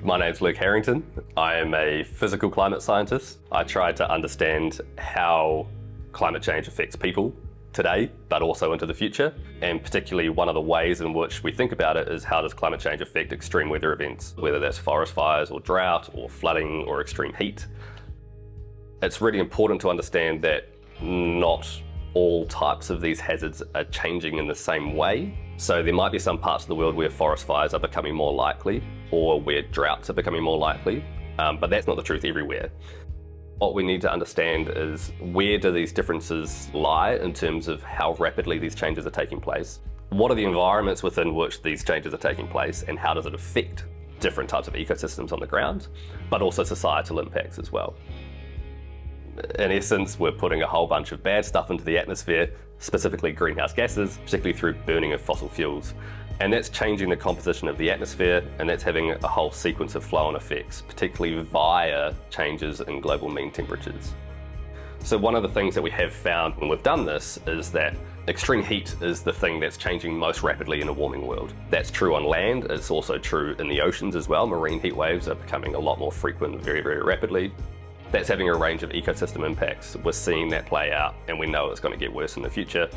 My name's Harrington. I am a physical climate scientist. I try to understand how climate change affects people today, but also into the future. And particularly one of the ways in which we think about it is how does climate change affect extreme weather events, whether that's forest fires or drought or flooding or extreme heat. It's really important to understand that not all types of these hazards are changing in the same way. So there might be some parts of the world where forest fires are becoming more likely or where droughts are becoming more likely, but that's not the truth everywhere. What we need to understand is where do these differences lie in terms of how rapidly these changes are taking place? What are the environments within which these changes are taking place, and how does it affect different types of ecosystems on the ground, but also societal impacts as well? In essence, we're putting a whole bunch of bad stuff into the atmosphere, specifically greenhouse gases, particularly through burning of fossil fuels. And that's changing the composition of the atmosphere, and that's having a whole sequence of flow-on effects, particularly via changes in global mean temperatures. So one of the things that we have found when we've done this is that extreme heat is the thing that's changing most rapidly in a warming world. That's true on land, it's also true in the oceans as well. Marine heat waves are becoming a lot more frequent very, very rapidly. That's having a range of ecosystem impacts. We're seeing that play out, and we know it's going to get worse in the future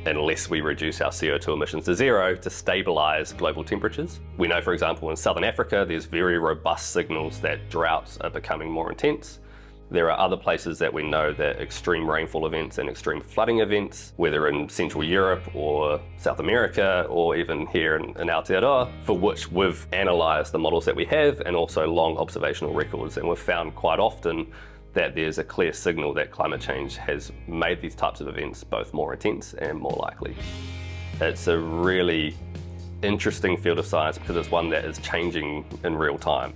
unless we reduce our CO2 emissions to zero to stabilize global temperatures. We know, for example, in Southern Africa, there's very robust signals that droughts are becoming more intense. There are other places that we know that extreme rainfall events and extreme flooding events, whether in Central Europe or South America or even here in Aotearoa, for which we've analysed the models that we have and also long observational records, and we've found quite often that there's a clear signal that climate change has made these types of events both more intense and more likely. It's a really interesting field of science because it's one that is changing in real time.